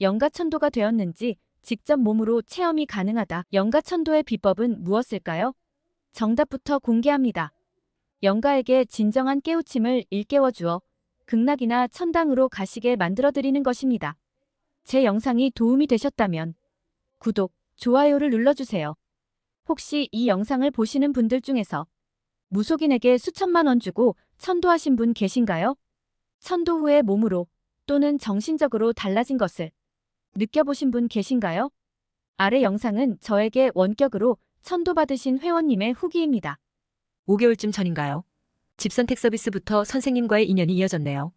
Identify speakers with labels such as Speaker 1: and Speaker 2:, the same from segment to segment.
Speaker 1: 영가천도가 되었는지 직접 몸으로 체험이 가능하다. 영가천도의 비법은 무엇일까요? 정답부터 공개합니다. 영가에게 진정한 깨우침을 일깨워 주어 극락이나 천당으로 가시게 만들어드리는 것입니다. 제 영상이 도움이 되셨다면 구독, 좋아요를 눌러주세요. 혹시 이 영상을 보시는 분들 중에서 무속인에게 수천만 원 주고 천도하신 분 계신가요? 천도 후에 몸으로 또는 정신적으로 달라진 것을 느껴보신 분 계신가요? 아래 영상은 저에게 원격으로 천도받으신 회원님의 후기입니다.
Speaker 2: 5개월쯤 전인가요? 집 선택 서비스부터 선생님과의 인연이 이어졌네요.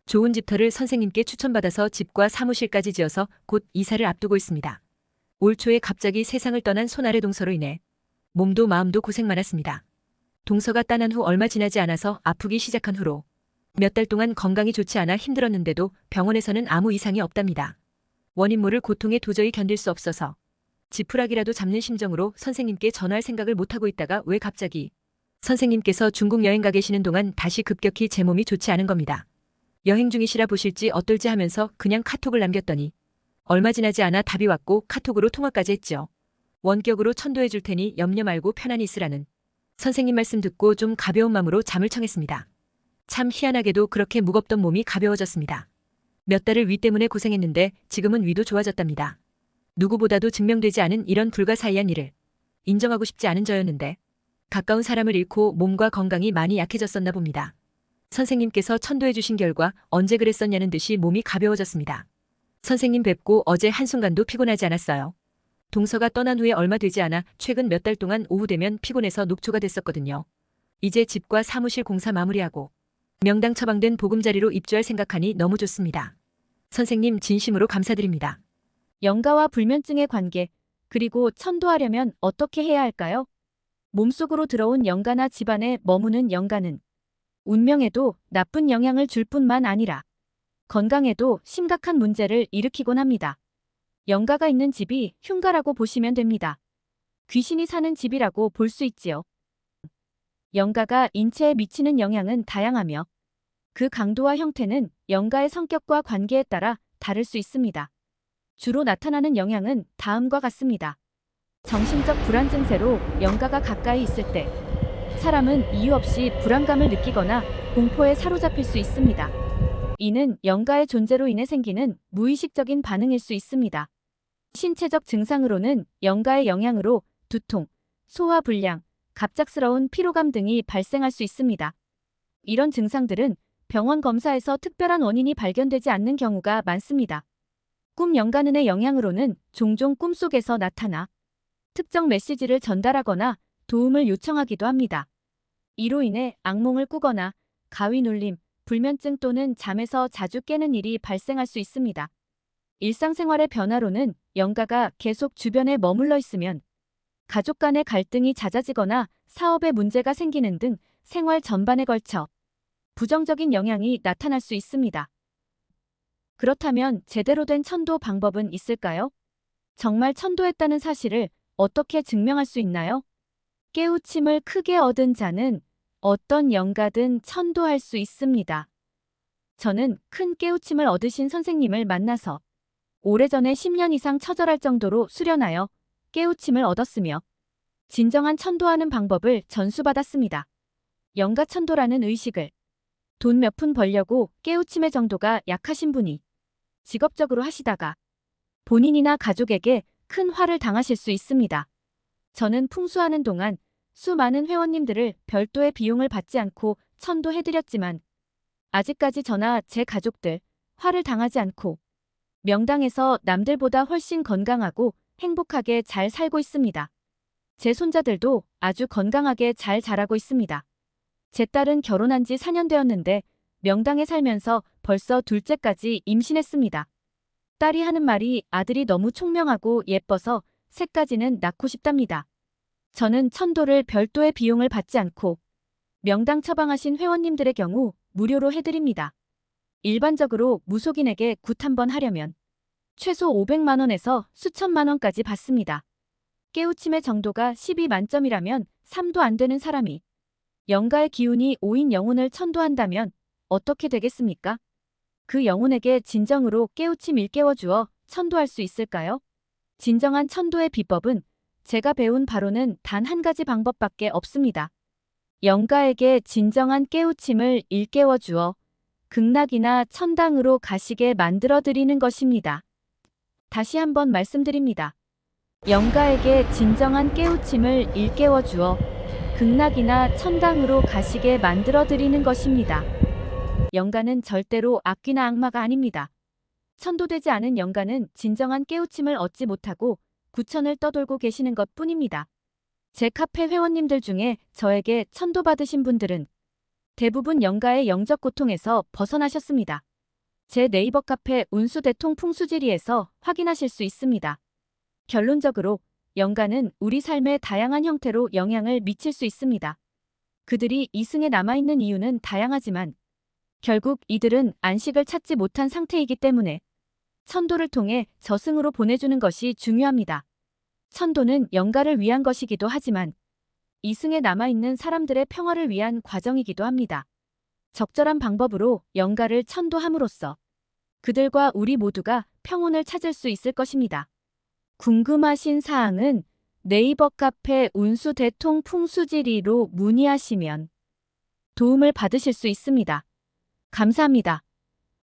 Speaker 2: 좋은 집터를 선생님께 추천받아서 집과 사무실까지 지어서 곧 이사를 앞두고 있습니다. 올 초에 갑자기 세상을 떠난 손아래 동서로 인해 몸도 마음도 고생 많았습니다. 동서가 떠난 후 얼마 지나지 않아서 아프기 시작한 후로 몇 달 동안 건강이 좋지 않아 힘들었는데도 병원에서는 아무 이상이 없답니다. 원인 모를 고통에 도저히 견딜 수 없어서 지푸라기라도 잡는 심정으로 선생님께 전화할 생각을 못하고 있다가 왜 갑자기 선생님께서 중국 여행 가 계시는 동안 다시 급격히 제 몸이 좋지 않은 겁니다. 여행 중이시라 보실지 어떨지 하면서 그냥 카톡을 남겼더니 얼마 지나지 않아 답이 왔고 카톡으로 통화까지 했죠. 원격으로 천도해 줄 테니 염려 말고 편안히 있으라는 선생님 말씀 듣고 좀 가벼운 마음으로 잠을 청했습니다. 참 희한하게도 그렇게 무겁던 몸이 가벼워졌습니다. 몇 달을 위 때문에 고생했는데 지금은 위도 좋아졌답니다. 누구보다도 증명되지 않은 이런 불가사의한 일을 인정하고 싶지 않은 저였는데 가까운 사람을 잃고 몸과 건강이 많이 약해졌었나 봅니다. 선생님께서 천도해 주신 결과 언제 그랬었냐는 듯이 몸이 가벼워졌습니다. 선생님 뵙고 어제 한순간도 피곤하지 않았어요. 동서가 떠난 후에 얼마 되지 않아 최근 몇 달 동안 오후 되면 피곤해서 녹초가 됐었거든요. 이제 집과 사무실 공사 마무리하고 명당 처방된 보금자리로 입주할 생각하니 너무 좋습니다. 선생님 진심으로 감사드립니다.
Speaker 1: 영가와 불면증의 관계, 그리고 천도하려면 어떻게 해야 할까요? 몸속으로 들어온 영가나 집안에 머무는 영가는 운명에도 나쁜 영향을 줄 뿐만 아니라 건강에도 심각한 문제를 일으키곤 합니다. 영가가 있는 집이 흉가라고 보시면 됩니다. 귀신이 사는 집이라고 볼 수 있지요. 영가가 인체에 미치는 영향은 다양하며 그 강도와 형태는 영가의 성격과 관계에 따라 다를 수 있습니다. 주로 나타나는 영향은 다음과 같습니다. 정신적 불안 증세로 영가가 가까이 있을 때 사람은 이유 없이 불안감을 느끼거나 공포에 사로잡힐 수 있습니다. 이는 영가의 존재로 인해 생기는 무의식적인 반응일 수 있습니다. 신체적 증상으로는 영가의 영향으로 두통, 소화불량, 갑작스러운 피로감 등이 발생할 수 있습니다. 이런 증상들은 병원 검사에서 특별한 원인이 발견되지 않는 경우가 많습니다. 꿈 영가는의 영향으로는 종종 꿈속에서 나타나 특정 메시지를 전달하거나 도움을 요청하기도 합니다. 이로 인해 악몽을 꾸거나 가위 눌림, 불면증 또는 잠에서 자주 깨는 일이 발생할 수 있습니다. 일상생활의 변화로는 영가가 계속 주변에 머물러 있으면 가족 간의 갈등이 잦아지거나 사업에 문제가 생기는 등 생활 전반에 걸쳐 부정적인 영향이 나타날 수 있습니다. 그렇다면 제대로 된 천도 방법은 있을까요? 정말 천도했다는 사실을 어떻게 증명할 수 있나요? 깨우침을 크게 얻은 자는 어떤 영가든 천도할 수 있습니다. 저는 큰 깨우침을 얻으신 선생님을 만나서 오래전에 10년 이상 처절할 정도로 수련하여 깨우침을 얻었으며 진정한 천도하는 방법을 전수받았습니다. 영가천도라는 의식을 돈 몇 푼 벌려고 깨우침의 정도가 약하신 분이 직업적으로 하시다가 본인이나 가족에게 큰 화를 당하실 수 있습니다. 저는 풍수하는 동안 수많은 회원님들을 별도의 비용을 받지 않고 천도해드렸지만 아직까지 저나 제 가족들 화를 당하지 않고 명당에서 남들보다 훨씬 건강하고 행복하게 잘 살고 있습니다. 제 손자들도 아주 건강하게 잘 자라고 있습니다. 제 딸은 결혼한 지 4년 되었는데 명당에 살면서 벌써 둘째까지 임신했습니다. 딸이 하는 말이 아들이 너무 총명하고 예뻐서 셋까지는 낳고 싶답니다. 저는 천도를 별도의 비용을 받지 않고 명당 처방하신 회원님들의 경우 무료로 해드립니다. 일반적으로 무속인에게 굿 한번 하려면 최소 500만 원에서 수천만 원까지 받습니다. 깨우침의 정도가 12 만점이라면 3도 안 되는 사람이 영가의 기운이 5인 영혼을 천도한다면 어떻게 되겠습니까? 그 영혼에게 진정으로 깨우침 일깨워주어 천도할 수 있을까요? 진정한 천도의 비법은 제가 배운 바로는 단 한 가지 방법밖에 없습니다. 영가에게 진정한 깨우침을 일깨워 주어 극락이나 천당으로 가시게 만들어 드리는 것입니다. 다시 한번 말씀드립니다. 영가에게 진정한 깨우침을 일깨워 주어 극락이나 천당으로 가시게 만들어 드리는 것입니다. 영가는 절대로 악귀나 악마가 아닙니다. 천도되지 않은 영가는 진정한 깨우침을 얻지 못하고 구천을 떠돌고 계시는 것 뿐입니다. 제 카페 회원님들 중에 저에게 천도받으신 분들은 대부분 영가의 영적 고통에서 벗어나셨습니다. 제 네이버 카페 운수대통 풍수지리에서 확인하실 수 있습니다. 결론적으로 영가는 우리 삶의 다양한 형태로 영향을 미칠 수 있습니다. 그들이 이승에 남아있는 이유는 다양하지만 결국 이들은 안식을 찾지 못한 상태이기 때문에 천도를 통해 저승으로 보내주는 것이 중요합니다. 천도는 영가를 위한 것이기도 하지만 이승에 남아있는 사람들의 평화를 위한 과정이기도 합니다. 적절한 방법으로 영가를 천도함으로써 그들과 우리 모두가 평온을 찾을 수 있을 것입니다. 궁금하신 사항은 네이버 카페 운수대통 풍수지리로 문의하시면 도움을 받으실 수 있습니다. 감사합니다.